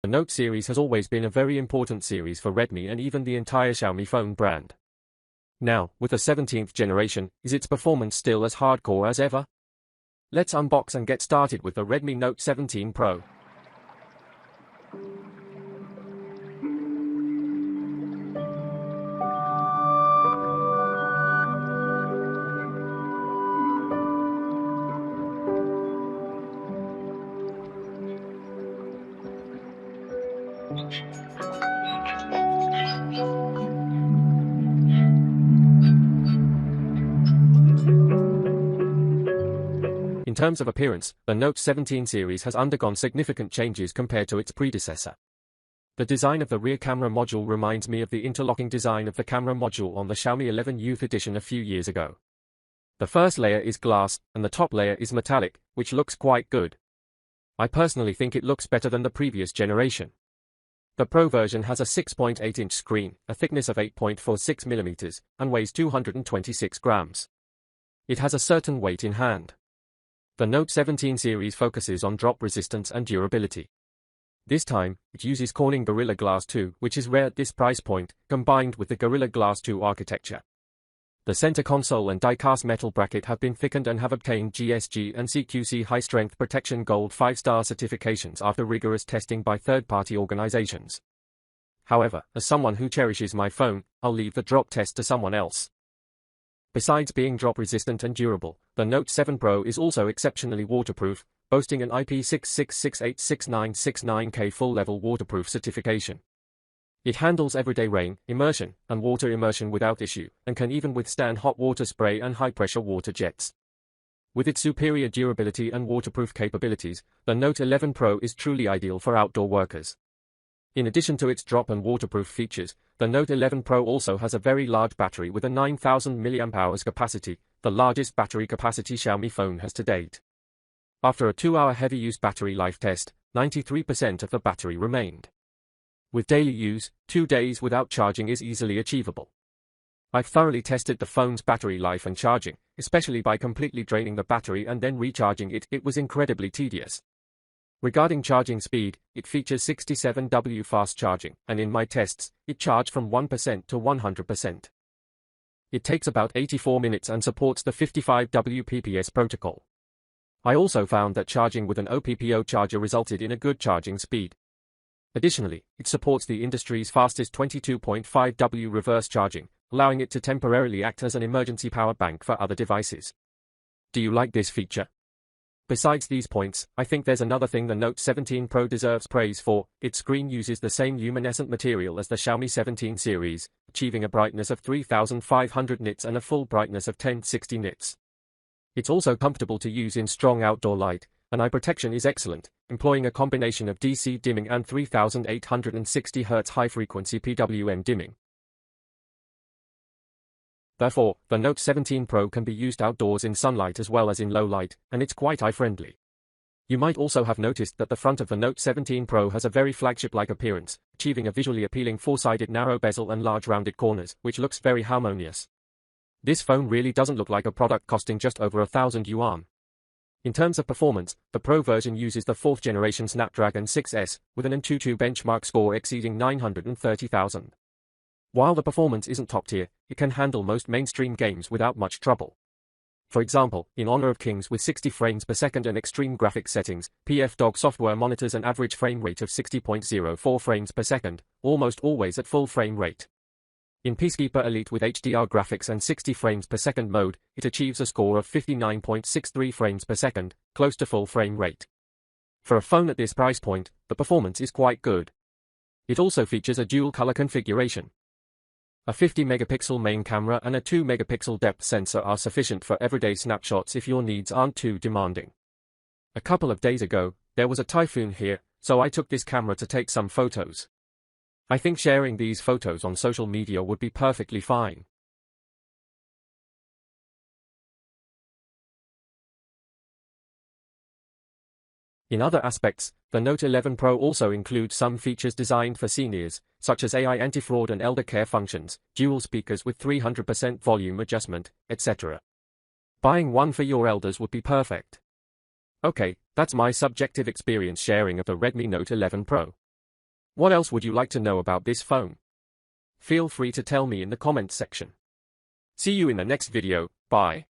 The Note series has always been a very important series for Redmi and even the entire Xiaomi phone brand. Now, with the 17th generation, is its performance still as hardcore as ever? Let's unbox and get started with the Redmi Note 17 Pro. In terms of appearance, the Note 17 series has undergone significant changes compared to its predecessor. The design of the rear camera module reminds me of the interlocking design of the camera module on the Xiaomi 11 Youth Edition a few years ago. The first layer is glass, and the top layer is metallic, which looks quite good. I personally think it looks better than the previous generation. The Pro version has a 6.8-inch screen, a thickness of 8.46mm, and weighs 226 grams. It has a certain weight in hand. The Note 17 series focuses on drop resistance and durability. This time, it uses Corning Gorilla Glass 2, which is rare at this price point, combined with the Gorilla Glass 2 architecture. The center console and die-cast metal bracket have been thickened and have obtained GSG and CQC high-strength protection Gold 5-star certifications after rigorous testing by third-party organizations. However, as someone who cherishes my phone, I'll leave the drop test to someone else. Besides being drop-resistant and durable, the Note 7 Pro is also exceptionally waterproof, boasting an IP66686969K full-level waterproof certification. It handles everyday rain, immersion, and water immersion without issue, and can even withstand hot water spray and high-pressure water jets. With its superior durability and waterproof capabilities, the Note 11 Pro is truly ideal for outdoor workers. In addition to its drop and waterproof features, the Note 11 Pro also has a very large battery with a 9,000 mAh capacity, the largest battery capacity Xiaomi phone has to date. After a 2-hour heavy-use battery life test, 93% of the battery remained. With daily use, 2 days without charging is easily achievable. I've thoroughly tested the phone's battery life and charging, especially by completely draining the battery and then recharging it. It was incredibly tedious. Regarding charging speed, it features 67W fast charging, and in my tests, it charged from 1% to 100%. It takes about 84 minutes and supports the 55W PPS protocol. I also found that charging with an OPPO charger resulted in a good charging speed. Additionally, it supports the industry's fastest 22.5W reverse charging, allowing it to temporarily act as an emergency power bank for other devices. Do you like this feature? Besides these points, I think there's another thing the Note 17 Pro deserves praise for. Its screen uses the same luminescent material as the Xiaomi 17 series, achieving a brightness of 3500 nits and a full brightness of 1060 nits. It's also comfortable to use in strong outdoor light, and eye protection is excellent, employing a combination of DC dimming and 3860 Hz high-frequency PWM dimming. Therefore, the Note 17 Pro can be used outdoors in sunlight as well as in low light, and it's quite eye-friendly. You might also have noticed that the front of the Note 17 Pro has a very flagship-like appearance, achieving a visually appealing 4-sided narrow bezel and large rounded corners, which looks very harmonious. This phone really doesn't look like a product costing just over 1,000 yuan. In terms of performance, the Pro version uses the 4th generation Snapdragon 6S, with an Antutu benchmark score exceeding 930,000. While the performance isn't top tier, it can handle most mainstream games without much trouble. For example, in Honor of Kings with 60 frames per second and extreme graphics settings, PFDog software monitors an average frame rate of 60.04 frames per second, almost always at full frame rate. In Peacekeeper Elite with HDR graphics and 60 frames per second mode, it achieves a score of 59.63 frames per second, close to full frame rate. For a phone at this price point, the performance is quite good. It also features a dual color configuration. A 50-megapixel main camera and a 2-megapixel depth sensor are sufficient for everyday snapshots if your needs aren't too demanding. A couple of days ago, there was a typhoon here, so I took this camera to take some photos. I think sharing these photos on social media would be perfectly fine. In other aspects, the Note 11 Pro also includes some features designed for seniors, such as AI anti-fraud and elder care functions, dual speakers with 300% volume adjustment, etc. Buying one for your elders would be perfect. Okay, that's my subjective experience sharing of the Redmi Note 11 Pro. What else would you like to know about this phone? Feel free to tell me in the comments section. See you in the next video, bye.